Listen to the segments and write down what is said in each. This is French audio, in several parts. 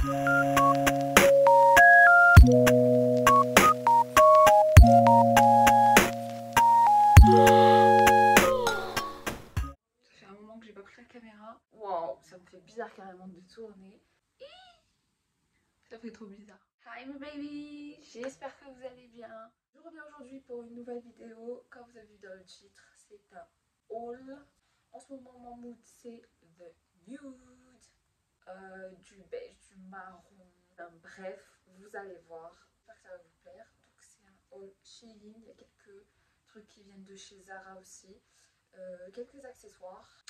fait un moment que j'ai pas pris la caméra. Waouh, ça me fait bizarre carrément de tourner. Ça fait trop bizarre. Hi my baby, j'espère que vous allez bien. Je reviens aujourd'hui pour une nouvelle vidéo. Comme vous avez vu dans le titre, c'est un haul. En ce moment, mon mood c'est the nude, du beige, du marron. Bref, vous allez voir. J'espère que ça va vous plaire. Donc c'est un haul Shein. Il y a quelques trucs qui viennent de chez Zara aussi. Quelques accessoires.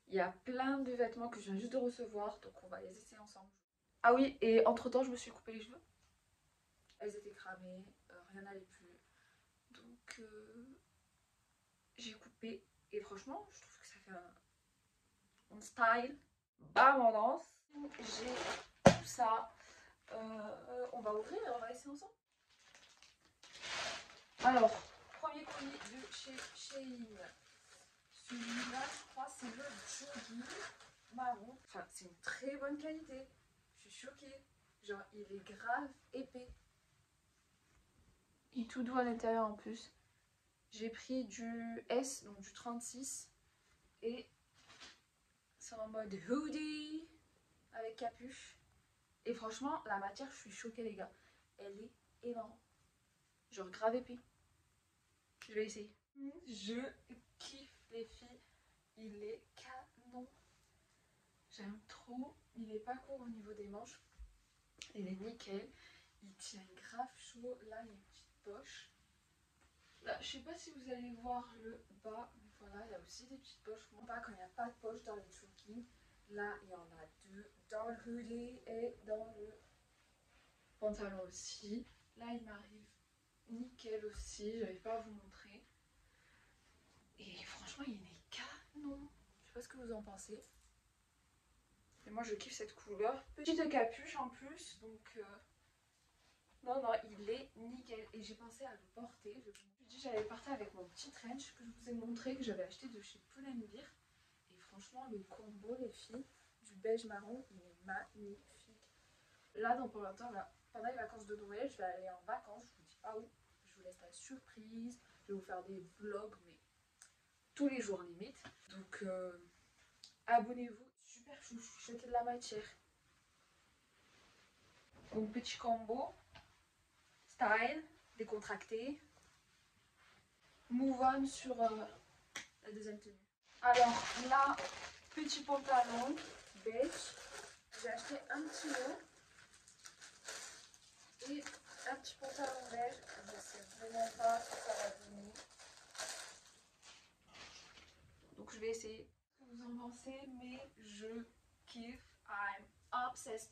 Il y a plein de vêtements que je viens juste de recevoir. Donc on va les essayer ensemble. Ah oui, et entre temps je me suis coupé les cheveux. Elles étaient cramées, rien n'allait plus. Donc j'ai coupé. Et franchement, je trouve que ça fait un style. Bam, on danse. J'ai tout ça. On va ouvrir et on va essayer ensemble. Alors, premier colis de chez Shein. Celui-là, je crois, c'est le jogging marron. Enfin, c'est une très bonne qualité. Je suis choquée. Genre, il est grave épais. Il est tout doux à l'intérieur en plus. J'ai pris du S, donc du 36. Et c'est en mode hoodie avec capuche. Et franchement, la matière, je suis choquée les gars. Elle est énorme. Genre grave épais. Je vais essayer. Je kiffe les filles. Il est canon. J'aime trop. Il est pas court au niveau des manches. Il est nickel. Il tient grave chaud. Là, il y a une petite poche. Là, je sais pas si vous allez voir le bas. Mais voilà, il y a aussi des petites poches. Bon, pas quand il n'y a pas de poche dans le jogging. Là, il y en a deux. Dans le hoodie et dans le pantalon aussi. Là, il m'arrive nickel aussi. J'arrive pas à vous montrer. Et franchement, il est canon. Je sais pas ce que vous en pensez. Et moi, je kiffe cette couleur. Petite capuche en plus. Donc, non, non, il est nickel. Et j'ai pensé à le porter. Je me suis dit j'allais le porter avec mon petit trench que je vous ai montré, que j'avais acheté de chez Pull&Bear. Et franchement, le combo, les filles, du beige marron, il est magnifique. Là, dans pas longtemps, là, pendant les vacances de Noël, je vais aller en vacances. Je vous dis pas où. Je vous laisse la surprise. Je vais vous faire des vlogs, mais tous les jours limite. Donc, abonnez-vous. Super chou, je suis choquée de la matière. Donc, petit combo. Style, décontracté. Move on sur la deuxième tenue. Alors là, petit pantalon beige. J'ai acheté un petit haut et un petit pantalon beige. Je ne sais vraiment pas ce que ça va donner. Donc je vais essayer. Ce que vous en pensez, mais je kiffe. I'm obsessed.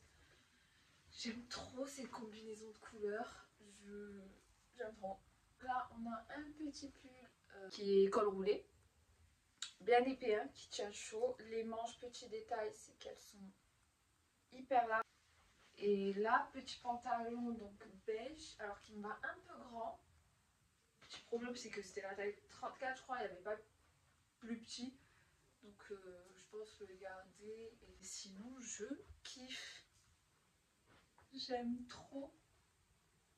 J'aime trop ces combinaisons de couleurs. J'aime trop. Là, on a un petit pull qui est col roulé. Bien épais, hein, qui tient chaud. Les manches, petit détail, c'est qu'elles sont hyper larges. Et là, petit pantalon donc beige, alors qu'il me va un peu grand. Petit problème, c'est que c'était la taille 34, je crois, il n'y avait pas plus petit. Donc je pense le garder. Et sinon, je kiffe. J'aime trop.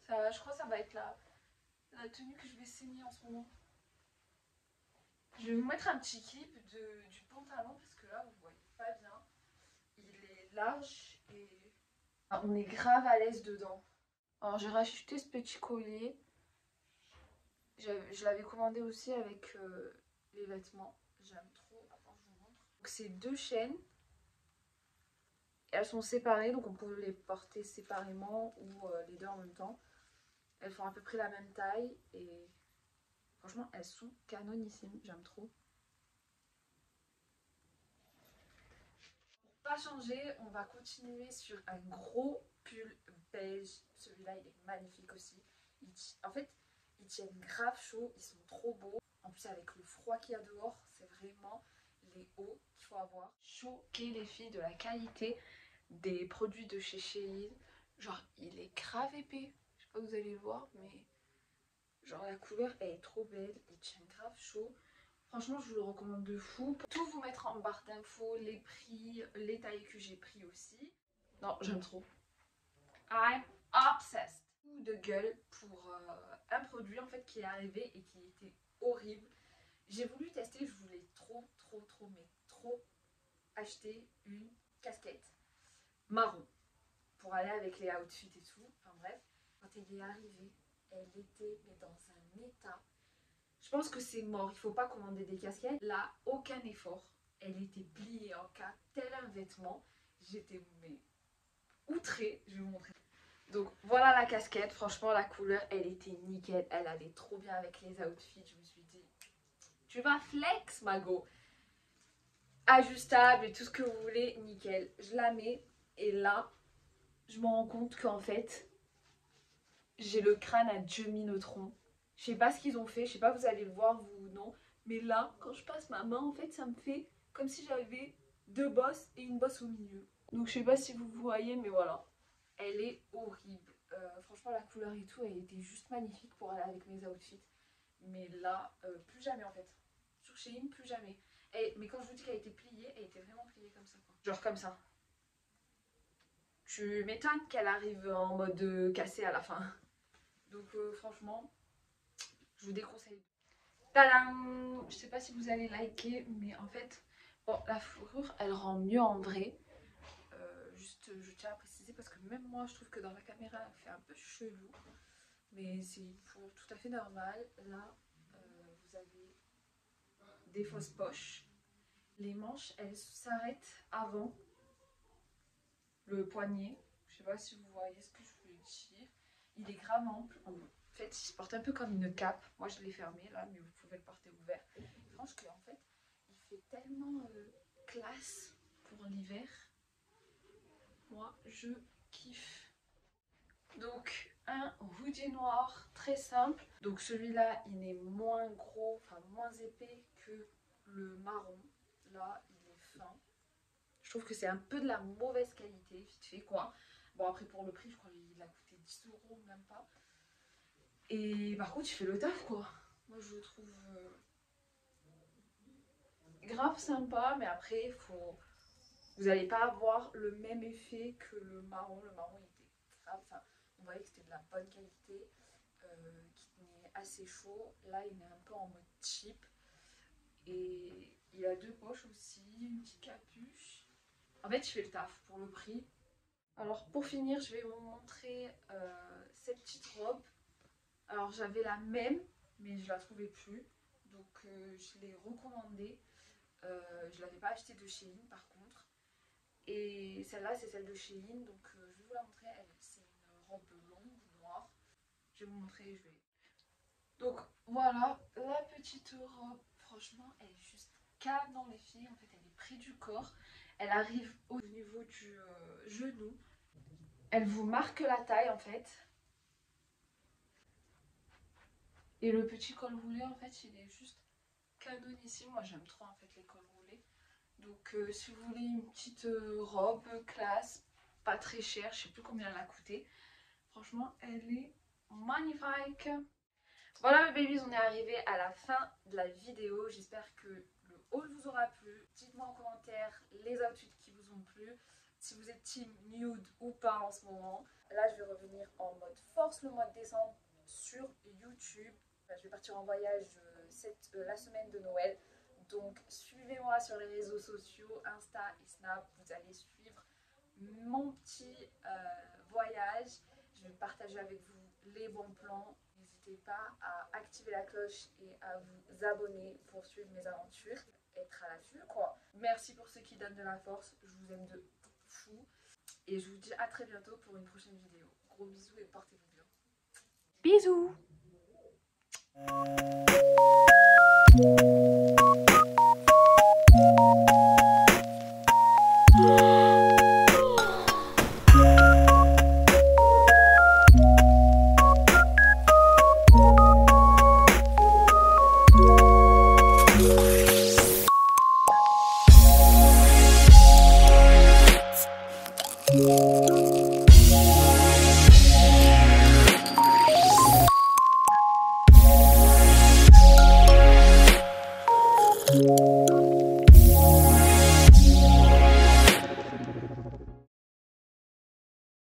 Ça, je crois que ça va être la tenue que je vais saigner en ce moment. Je vais vous mettre un petit clip du pantalon parce que là, vous voyez pas bien. Il est large et on est grave à l'aise dedans. Alors j'ai racheté ce petit collier. Je l'avais commandé aussi avec les vêtements. J'aime trop. Attends, je vous montre. Donc c'est deux chaînes. Elles sont séparées, donc on peut les porter séparément ou les deux en même temps. Elles font à peu près la même taille et franchement elles sont canonissimes. J'aime trop. Pour pas changer, on va continuer sur un gros pull beige. Celui-là il est magnifique aussi. En fait, ils tiennent grave chaud, ils sont trop beaux. En plus avec le froid qu'il y a dehors, c'est vraiment les hauts qu'il faut avoir. Choquez les filles de la qualité des produits de chez Shein. Genre il est grave épais. Je sais pas si vous allez le voir, mais genre la couleur elle est trop belle. Il tient grave chaud. Franchement, je vous le recommande de fou. Pour tout vous mettre en barre d'infos, les prix, les tailles que j'ai pris aussi. Non, j'aime trop. I'm obsessed. De gueule pour un produit en fait qui est arrivé et qui était horrible. J'ai voulu tester, je voulais trop acheter une casquette marron pour aller avec les outfits et tout. Enfin bref, quand elle est arrivée, elle était mais dans un état. Je pense que c'est mort, il faut pas commander des casquettes. Là, aucun effort. Elle était pliée en quatre, tel un vêtement. J'étais mais outrée, je vais vous montrer. Donc voilà la casquette, franchement la couleur elle était nickel, elle allait trop bien avec les outfits. Je me suis dit, tu vas flex Mago. Ajustable et tout ce que vous voulez, nickel. Je la mets et là, je me rends compte qu'en fait, j'ai le crâne à Jimmy Neutron. Je sais pas ce qu'ils ont fait, je sais pas vous allez le voir vous ou non, mais là, quand je passe ma main, en fait, ça me fait comme si j'avais deux bosses et une bosse au milieu. Donc je sais pas si vous voyez, mais voilà. Elle est horrible. Franchement, la couleur et tout, elle était juste magnifique pour aller avec mes outfits. Mais là, plus jamais en fait. Sur Shein, plus jamais. Mais quand je vous dis qu'elle était pliée, elle était vraiment pliée comme ça, quoi. Genre comme ça. Tu m'étonnes qu'elle arrive en mode cassé à la fin. Donc franchement, je vous déconseille. Tadam! Je sais pas si vous allez liker, mais en fait, bon, la fourrure, elle rend mieux en vrai. Juste, je tiens à préciser parce que même moi, je trouve que dans la caméra, elle fait un peu chelou. Mais c'est tout à fait normal. Là, vous avez des fausses poches. Les manches, elles s'arrêtent avant le poignet. Je sais pas si vous voyez ce que je veux dire. Il est grave ample. En fait, il se porte un peu comme une cape. Moi, je l'ai fermé là, mais vous pouvez le porter ouvert. Franchement, en fait, il fait tellement classe pour l'hiver. Moi, je kiffe. Donc, un hoodie noir très simple. Donc, celui-là, il est moins gros, enfin moins épais que le marron. Là, il est fin. Je trouve que c'est un peu de la mauvaise qualité, vite fait quoi. Bon, après, pour le prix, je crois qu'il a coûté 10 €, même pas. Et par contre, il fait le taf quoi. Moi, je le trouve grave sympa, mais après, vous n'allez pas avoir le même effet que le marron. Le marron, il était grave. Enfin, on voyait que c'était de la bonne qualité, qui tenait assez chaud. Là, il est un peu en mode cheap. Et il a deux poches aussi, une petite capuche. En fait, je fais le taf pour le prix. Alors, pour finir, je vais vous montrer cette petite robe. Alors, j'avais la même, mais je la trouvais plus. Donc, je l'ai recommandée. Je ne l'avais pas achetée de Shein par contre. Et celle-là, c'est celle de Shein. Donc, je vais vous la montrer. C'est une robe longue, noire. Je vais vous montrer. Donc, voilà la petite robe. Franchement, elle est juste calme dans les filles. En fait, elle est prise du corps. Elle arrive au niveau du genou. Elle vous marque la taille en fait. Et le petit col roulé en fait, il est juste canonissime. Moi, j'aime trop en fait les cols roulés. Donc, si vous voulez une petite robe classe, pas très chère, je sais plus combien elle a coûté. Franchement, elle est magnifique. Voilà mes babies, on est arrivé à la fin de la vidéo. J'espère que le haul vous aura plu. Dites-moi en commentaire les outfits qui vous ont plu. Si vous êtes team nude ou pas en ce moment. Là, je vais revenir en mode force le mois de décembre sur YouTube. Je vais partir en voyage la semaine de Noël. Donc, suivez-moi sur les réseaux sociaux, Insta et Snap. Vous allez suivre mon petit voyage. Je vais partager avec vous les bons plans. N'hésitez pas à activer la cloche et à vous abonner pour suivre mes aventures. Être à l'affût quoi. Merci pour ceux qui donnent de la force. Je vous aime de fou. Et je vous dis à très bientôt pour une prochaine vidéo. Gros bisous et portez-vous bien. Bisous.